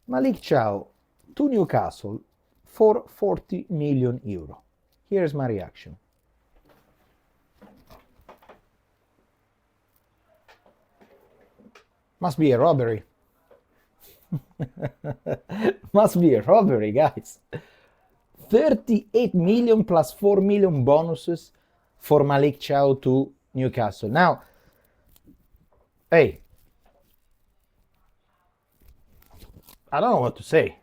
Malick Thiaw to Newcastle for 40 million euro. Here's my reaction. Must be a robbery. Must be a robbery, guys. 38 million plus 4 million bonuses for Malick Thiaw to Newcastle. Now, hey, I don't know what to say,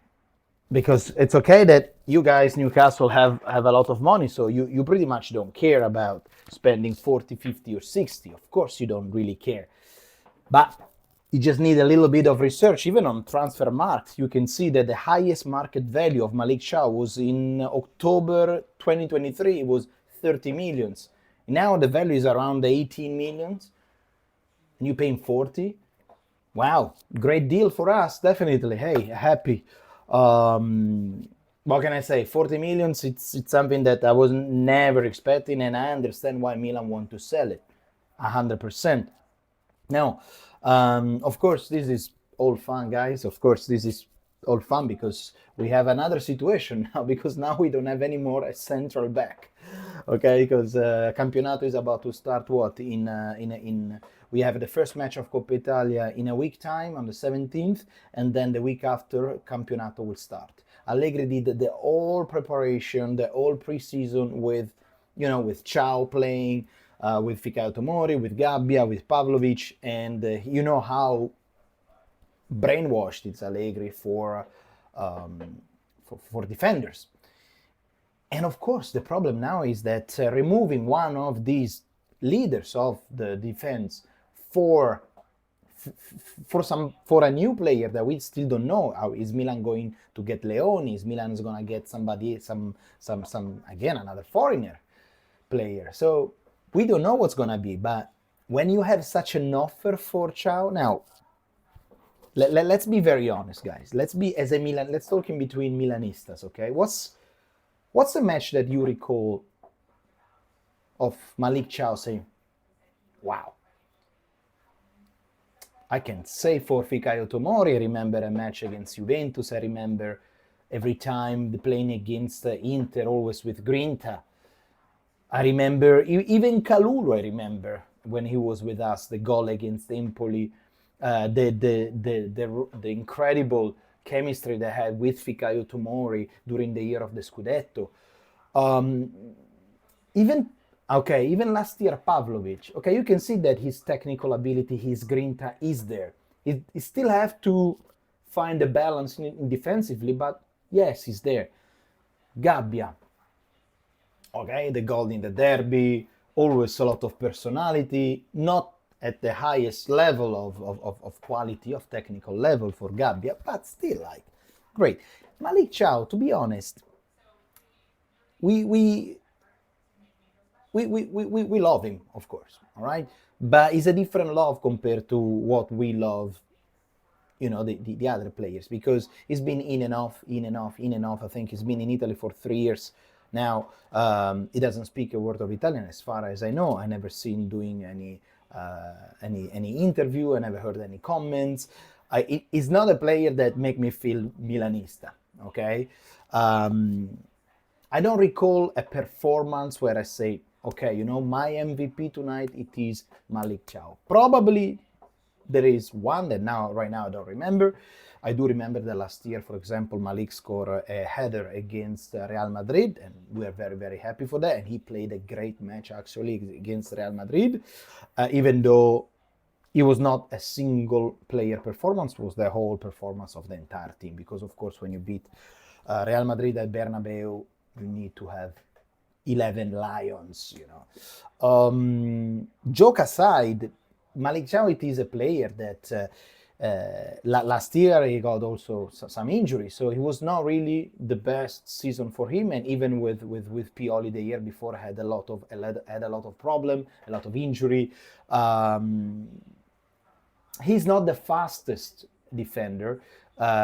because it's okay that you guys, Newcastle, have a lot of money, so you pretty much don't care about spending 40, 50 or 60. Of course you don't really care. But you just need a little bit of research. Even on transfer marks, you can see that the highest market value of Malick Thiaw was in October 2023. It was 30 millions. Now the value is around 18 millions, and you're paying 40. Wow, great deal for us, definitely. Hey, happy. What can I say? 40 millions, it's something that I was never expecting, and I understand why Milan want to sell it, 100%. Now, of course, this is all fun, guys. Of course, this is all fun because we have another situation now, because now we don't have any more a central back. Okay, because Campionato is about to start we have the first match of Coppa Italia in a week time on the 17th, and then the week after Campionato will start. Allegri did the whole preparation, the whole preseason with Thiaw playing, with Fikayo Tomori, with Gabbia, with Pavlovic, and you know how brainwashed it's Allegri for defenders. And of course, the problem now is that removing one of these leaders of the defense for a new player that we still don't know. How is Milan going to get Leone? Is Milan is going to get somebody, again, another foreigner player? So we don't know what's going to be. But when you have such an offer for Thiaw, now let's be very honest, guys. Let's talk in between Milanistas, okay? What's the match that you recall of Malick Thiaw saying, wow? I can say for Fikayo Tomori, I remember a match against Juventus. I remember every time the playing against Inter, always with Grinta. I remember even Kalulu. I remember when he was with us, the goal against Empoli, the incredible chemistry they had with Fikayo Tomori during the year of the Scudetto. Even last year, Pavlovic. Okay, you can see that his technical ability, his grinta is there. He still have to find the balance in defensively, but yes, he's there. Gabbia. Okay, the goal in the derby, always a lot of personality, not at the highest level of quality, of technical level for Gabbia, but still great. Malick Thiaw, to be honest, we love him, of course, all right? But it's a different love compared to what we love, the other players, because he's been in and off. I think he's been in Italy for 3 years now. He doesn't speak a word of Italian, as far as I know. I never seen doing any interview. I never heard any comments. He's not a player that make me feel Milanista, okay? I don't recall a performance where I say, okay, my MVP tonight, it is Malick Thiaw. Probably there is one that right now I don't remember. I do remember that last year, for example, Malik scored a header against Real Madrid, and we are very, very happy for that. And he played a great match, actually, against Real Madrid, even though it was not a single player performance, it was the whole performance of the entire team. Because, of course, when you beat Real Madrid at Bernabeu, you need to have 11 lions, Joke aside, Malick Thiaw, it is a player that last year he got also some injuries, so it was not really the best season for him. And even with Pioli the year before, had a lot of problem, a lot of injury. He's not the fastest defender.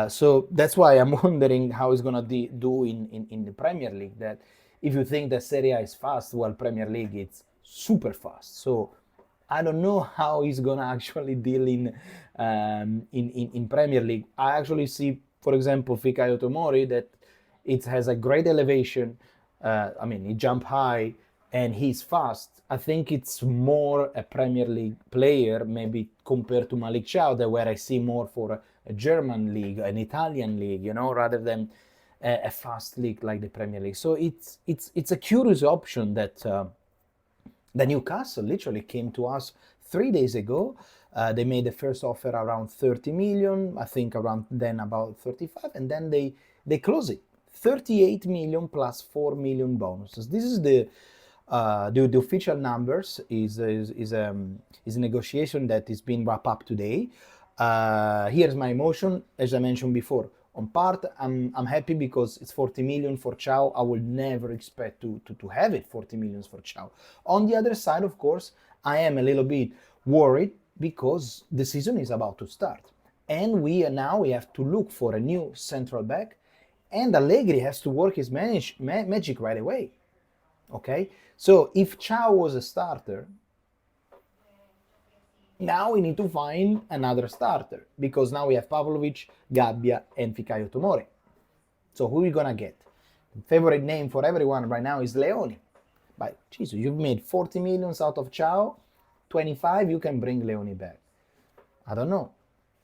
So that's why I'm wondering how he's going to do in the Premier League. That if you think that Serie A is fast, well, Premier League it's super fast. So I don't know how he's going to actually deal in Premier League. I actually see for example, Fikayo Tomori, that it has a great elevation. I mean, he jump high and he's fast. I think it's more a Premier League player, maybe compared to Malick Thiaw, that where I see more for a German league, an Italian league, you know, rather than a fast league like the Premier League. So it's a curious option that the Newcastle literally came to us 3 days ago. They made the first offer around 30 million, I think around then about 35, and then they close it 38 million plus 4 million bonuses. This is the official numbers. Is a negotiation that is being wrapped up today. Here's my emotion, as I mentioned before. On part, I'm happy because it's 40 million for Thiaw. I would never expect to have it 40 million for Thiaw. On the other side, of course, I am a little bit worried because the season is about to start. And we have to look for a new central back, and Allegri has to work his magic right away. Okay? So if Thiaw was a starter, now we need to find another starter, because now we have Pavlovic, Gabbia, and Fikayo Tomori. So who are we gonna get? The favorite name for everyone right now is Leoni. But Jesus, you've made 40 millions out of Thiaw, 25, you can bring Leoni back. I don't know.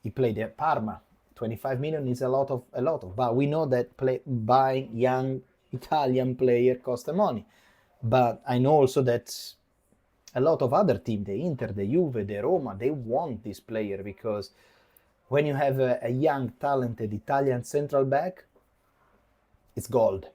He played at Parma. 25 million is a lot of, but we know that buying young Italian player costs money. But I know also that a lot of other teams, the Inter, the Juve, the Roma, they want this player, because when you have a young, talented Italian central back, it's gold.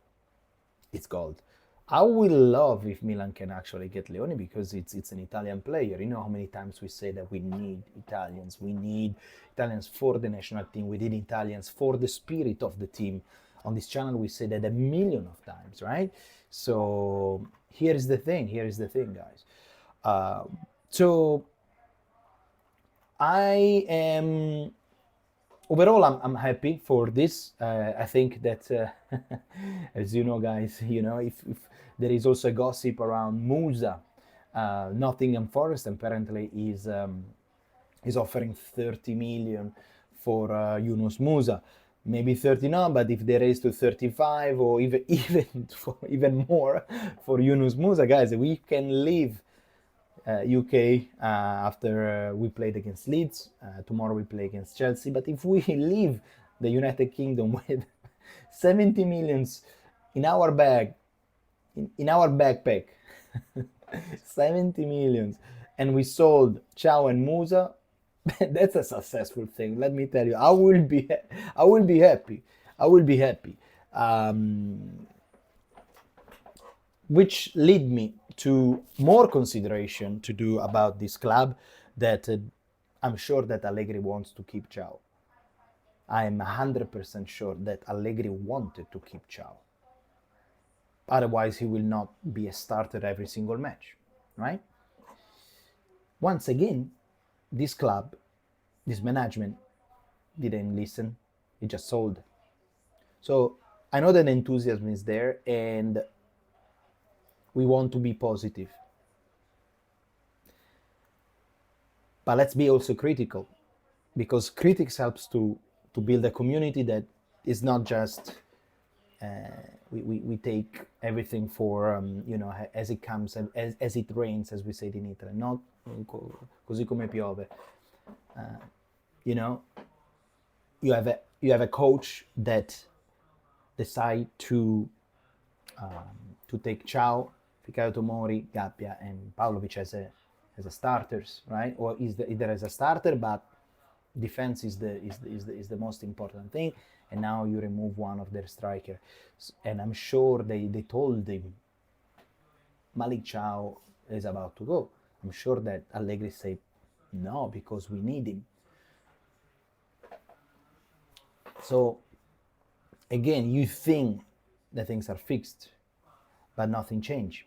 It's gold. I will love if Milan can actually get Leoni, because it's an Italian player. You know how many times we say that we need Italians. We need Italians for the national team. We need Italians for the spirit of the team. On this channel, we say that a million of times, right? So here is the thing, guys. So I am overall I'm happy for this. I think that as you know, guys, you know, if there is also a gossip around Musa, Nottingham Forest apparently is offering 30 million for Yunus Musa. Maybe 30 now, but if they raise to 35 or even more for Yunus Musa, guys, we can leave UK after we played against Leeds. Tomorrow we play against Chelsea. But if we leave the United Kingdom with 70 millions in our bag, in our backpack, 70 millions, and we sold Thiaw and Musa, that's a successful thing. Let me tell you, I will be happy. Which lead me to more consideration to do about this club, that I'm sure that Allegri wants to keep Thiaw. I am 100% sure that Allegri wanted to keep Thiaw. Otherwise, he will not be a starter every single match, right? Once again, this club, this management didn't listen. It just sold. So I know that enthusiasm is there, and we want to be positive. But let's be also critical, because critics helps to build a community that is not just we take everything for you know, as it comes, as it rains, as we say in Italy, not così come piove. You know, you have a coach that decide to take Thiaw, Fikayo Tomori, Gabbia, and Pavlovic as a starters, right? Or either as a starter, but defense is the most important thing. And now you remove one of their strikers, and I'm sure they told him Malick Thiaw is about to go. I'm sure that Allegri said no, because we need him. So again, you think that things are fixed, but nothing changed.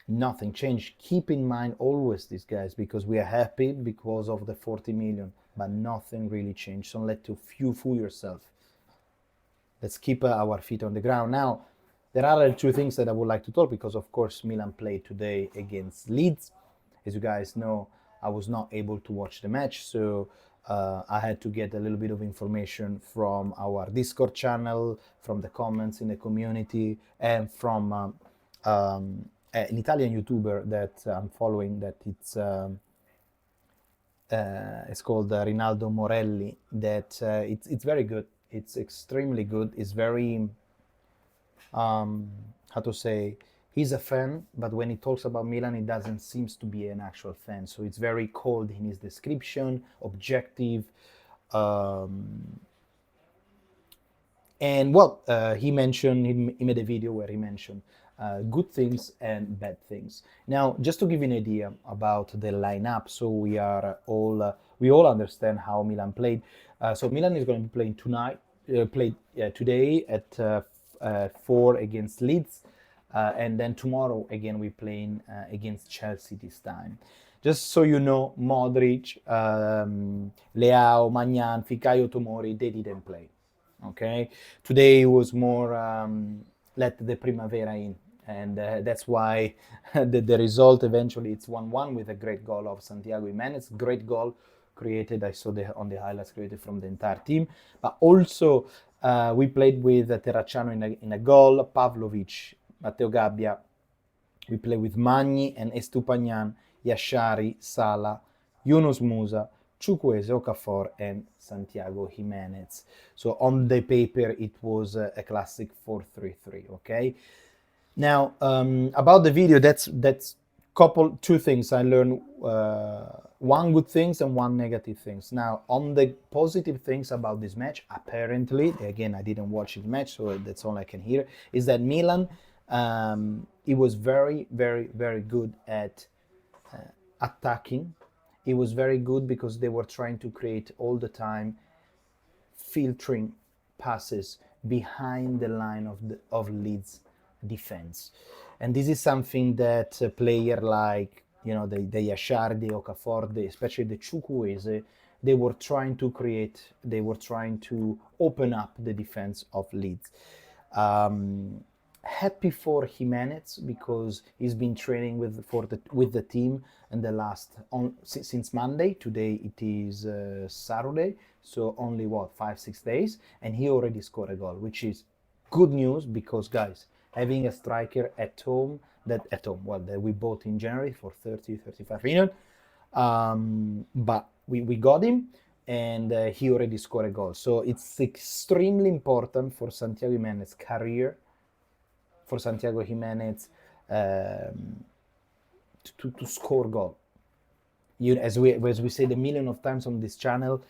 Nothing changed. Keep in mind always this, guys, because we are happy because of the 40 million, but nothing really changed. Don't let you fool yourself. Let's keep our feet on the ground. Now, there are two things that I would like to talk, because of course Milan played today against Leeds. As you guys know, I was not able to watch the match, so I had to get a little bit of information from our Discord channel, from the comments in the community, and from an Italian YouTuber that I'm following. That it's called Rinaldo Morelli. That it's very good. It's extremely good. It's very how to say, he's a fan, but when he talks about Milan, it doesn't seem to be an actual fan. So it's very cold in his description, objective. And well, he mentioned, he made a video where he mentioned good things and bad things. Now, just to give you an idea about the lineup, so we all understand how Milan played. So Milan is going to be playing today at 4 against Leeds, and then tomorrow again we're playing against Chelsea this time. Just so you know, Modric, Leao, Magnan, Fikayo Tomori, they didn't play. Okay, today was more let the Primavera in, and that's why the result eventually it's 1-1 with a great goal of Santiago Jimenez. Great goal created, I saw on the highlights, created from the entire team. But also we played with Terracciano in a goal, Pavlovic, Matteo Gabbia. We play with Magni and Estupagnan, Jashari, Sala, Yunus Musa, Chukwueze, Okafor, and Santiago Jimenez. So on the paper, it was a classic 4-3-3. Okay. Now about the video, that's two things I learned. One good things and one negative things. Now on the positive things about this match, apparently, again I didn't watch the match, so that's all I can hear, is that Milan it was very, very, very good at attacking. It was very good because they were trying to create all the time filtering passes behind the line of Leeds defense, and this is something that a player like the Jashari, the Okafor, especially the Chukwueze, they were trying to create. They were trying to open up the defense of Leeds. Happy for Jimenez because he's been training with the team in the since Monday. Today it is Saturday, so only 5-6 days, and he already scored a goal, which is good news because, guys, having a striker at home that we bought in January for 30-35 million, but we got him, and he already scored a goal, so it's extremely important for Santiago Jimenez's career. For Santiago Jimenez to score goal. As we said a million of times on this channel,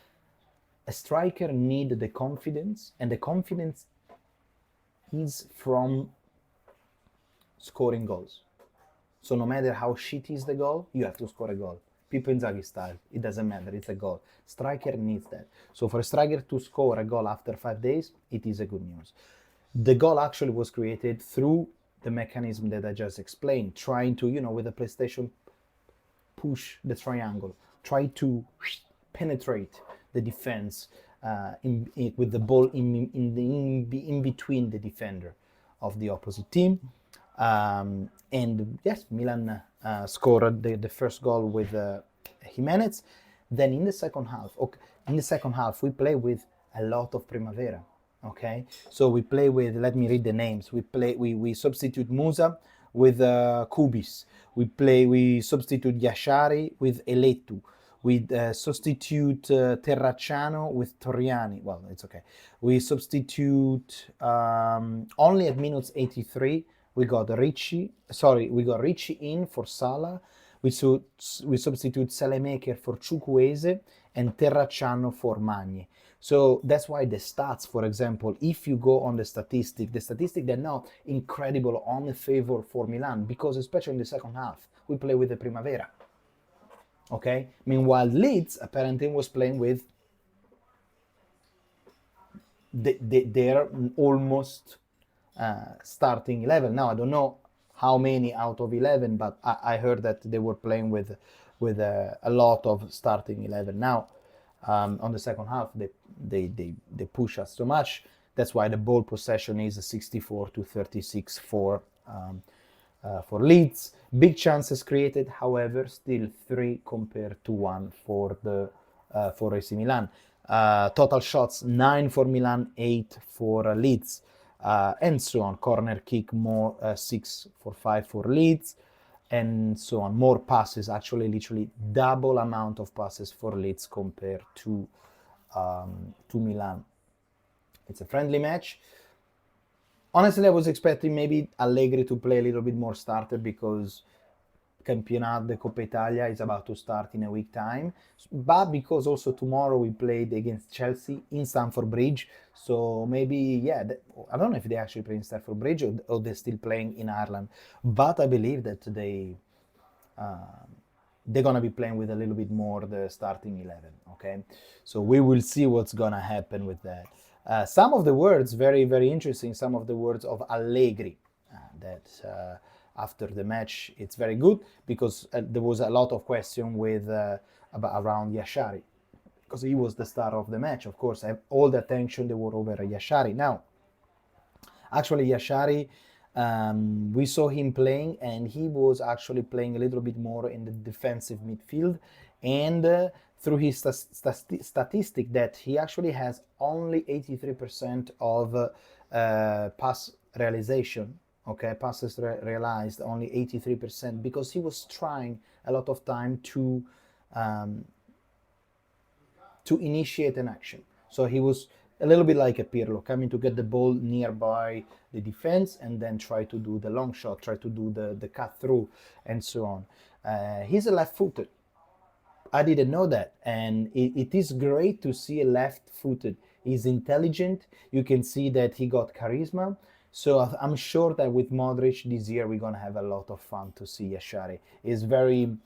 a striker needs the confidence, and the confidence is from scoring goals. So no matter how shitty is the goal, you have to score a goal. Pippo Inzaghi style, it doesn't matter, it's a goal. Striker needs that. So for a striker to score a goal after 5 days, it is a good news. The goal actually was created through the mechanism that I just explained, trying to, with the PlayStation, push the triangle, try to penetrate the defense with the ball in between the defender of the opposite team. And yes, Milan scored the first goal with Jimenez. Then in the second half, we play with a lot of Primavera. Okay, so we play with, let me read the names. We substitute Musa with Kubis. We substitute Jashari with Eletu. We substitute Terracciano with Torriani. Well, it's okay. We substitute only at minutes 83. We got Ricci in for Sala. We substitute Salemaker for Chukwueze and Terracciano for Magni. So that's why the stats, for example, if you go on the statistic, they're not incredible on the favor for Milan, because especially in the second half, we play with the Primavera. Okay? Meanwhile, Leeds apparently was playing with their almost starting 11. Now, I don't know how many out of 11, but I heard that they were playing with a lot of starting 11. Now, on the second half, they push us so much. That's why the ball possession is 64-36 for Leeds. Big chances created, however, still 3 compared to 1 for the for AC Milan. Total shots 9 for Milan, 8 for Leeds, and so on. Corner kick more 6 for 5 for Leeds, and so on. More passes, actually, literally double amount of passes for Leeds compared to Milan. It's a friendly match. Honestly, I was expecting maybe Allegri to play a little bit more starter because Campionato de Coppa Italia is about to start in a week time, but because also tomorrow we played against Chelsea in Stamford Bridge, so maybe, yeah, I don't know if they actually play in Stamford Bridge or they're still playing in Ireland, but I believe that they're gonna be playing with a little bit more the starting 11. Okay, so we will see what's gonna happen with that. Some of the words, very very interesting. Some of the words of Allegri that after the match, it's very good because there was a lot of question with around Jashari because he was the star of the match. Of course, all the attention they were over Jashari. Now, actually, Jashari, we saw him playing, and he was actually playing a little bit more in the defensive midfield, and through his statistic that he actually has only 83% of pass realization. Okay, passes realized only 83% because he was trying a lot of time to initiate an action. So he was a little bit like a Pirlo, coming to get the ball nearby the defense and then try to do the long shot, try to do the cut through, and so on. He's a left-footed. I didn't know that, and it is great to see a left-footed. He's intelligent. You can see that he got charisma. So I'm sure that with Modric this year we're gonna have a lot of fun to see Jashari. He's very,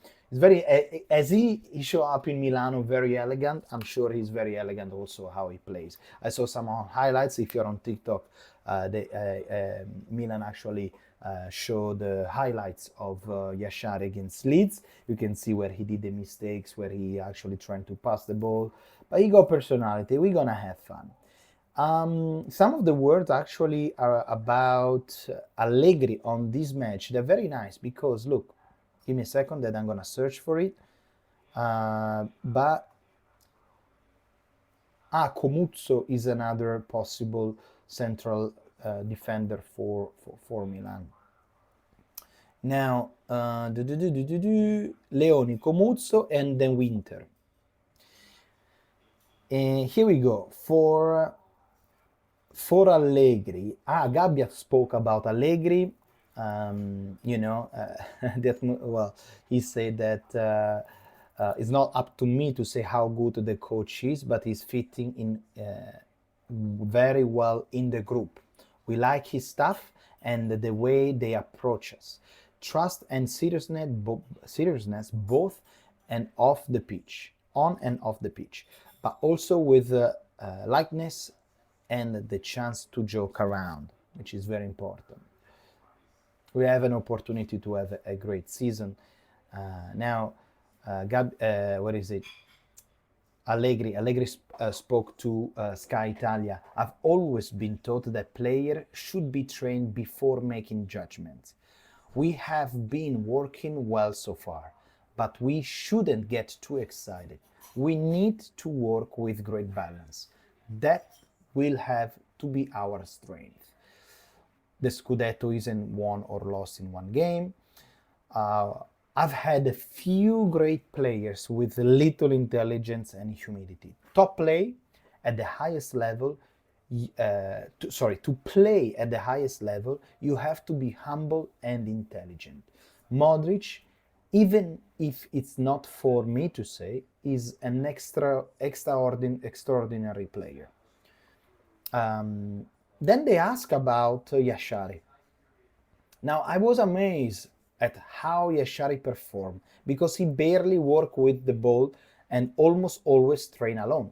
as he show up in Milano, very elegant. I'm sure he's very elegant also how he plays. I saw some highlights. If you're on TikTok, Milan actually show the highlights of Jashari against Leeds. You can see where he did the mistakes, where he actually trying to pass the ball. But he got personality. We're gonna have fun. Some of the words actually are about Allegri on this match. They're very nice because, look, give me a second that I'm gonna search for it. Comuzzo is another possible central defender for Milan. Now, Leoni, Comuzzo, and then Winter. And here we go for Allegri. Gabbia spoke about Allegri. He said that it's not up to me to say how good the coach is, but he's fitting in very well in the group. We like his stuff and the way they approach us. Trust and seriousness both and off the pitch, on and off the pitch, but also with likeness and the chance to joke around, which is very important. We have an opportunity to have a great season. What is it? Allegri spoke to Sky Italia. I've always been taught that players should be trained before making judgments. We have been working well so far, but we shouldn't get too excited. We need to work with great balance. That will have to be our strength. The Scudetto isn't won or lost in one game. I've had a few great players with little intelligence and humility. Top play at the highest level, to play at the highest level, you have to be humble and intelligent. Modric, even if it's not for me to say, is an extraordinary player. Then they ask about Jashari. Now, I was amazed at how Jashari performed because he barely worked with the ball and almost always train alone.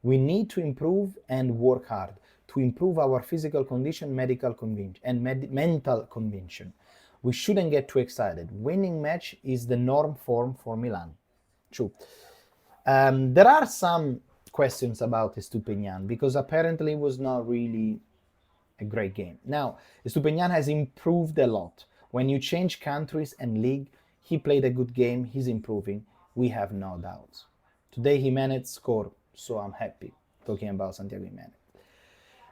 We need to improve and work hard to improve our physical condition, medical condition, and mental condition. We shouldn't get too excited. Winning match is the norm form for Milan. True. There are some questions about Estupiñán because apparently it was not really a great game. Now, Estupiñán has improved a lot. When you change countries and league, he played a good game. He's improving. We have no doubts. Today Jimenez scored, so I'm happy talking about Santiago Jimenez.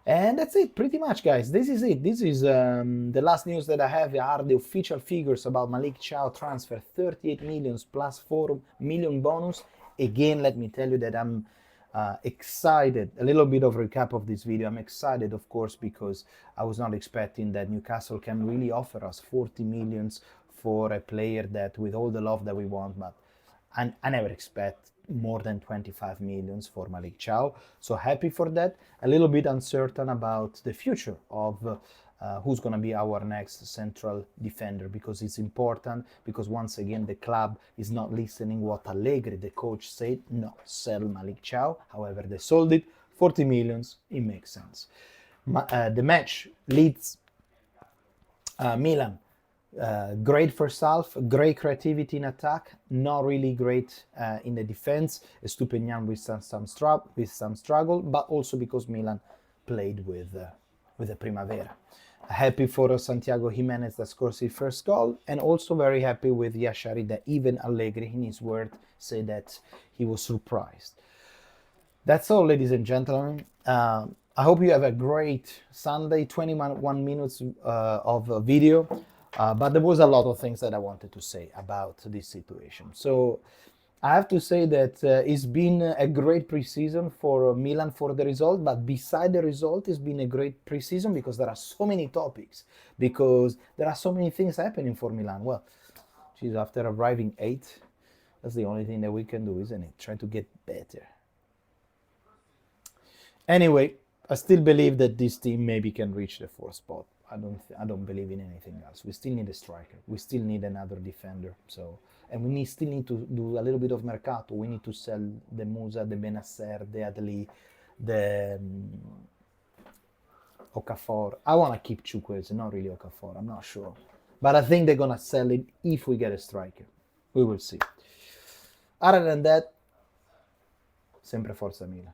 And that's it, pretty much, guys. This is it. This is the last news that I have are the official figures about Malick Thiaw transfer, 38 millions plus 4 million bonus. Again, let me tell you that I'm excited. A little bit of recap of this video. I'm excited, of course, because I was not expecting that Newcastle can really offer us 40 millions for a player that, with all the love that we want, but I never expect more than 25 millions for Malick Thiaw. So happy for that. A little bit uncertain about the future of who's going to be our next central defender, because it's important, because once again the club is not listening what Allegri, the coach, said. No, sell Malick Thiaw. However, they sold it, 40 millions, it makes sense. The match, Leeds, Milan, great first half, great creativity in attack, not really great in the defense. Estupinian with some struggle, but also because Milan played with the Primavera. Happy for Santiago Jimenez that scores his first goal, and also very happy with Jashari that even Allegri, in his word, said that he was surprised. That's all, ladies and gentlemen. I hope you have a great Sunday, 21 minutes of video. But there was a lot of things that I wanted to say about this situation. So I have to say that it's been a great preseason for Milan for the result, but beside the result, it's been a great preseason because there are so many topics, because there are so many things happening for Milan. Well, geez, after arriving 8th, that's the only thing that we can do, isn't it? Try to get better. Anyway, I still believe that this team maybe can reach the 4th spot. I don't believe in anything else. We still need a striker. We still need another defender. So, and we still need to do a little bit of Mercato. We need to sell the Musa, the Benasser, the Adli, the Okafor. I want to keep Chukwueze, not really Okafor. I'm not sure. But I think they're going to sell it if we get a striker. We will see. Other than that, sempre Forza Milan.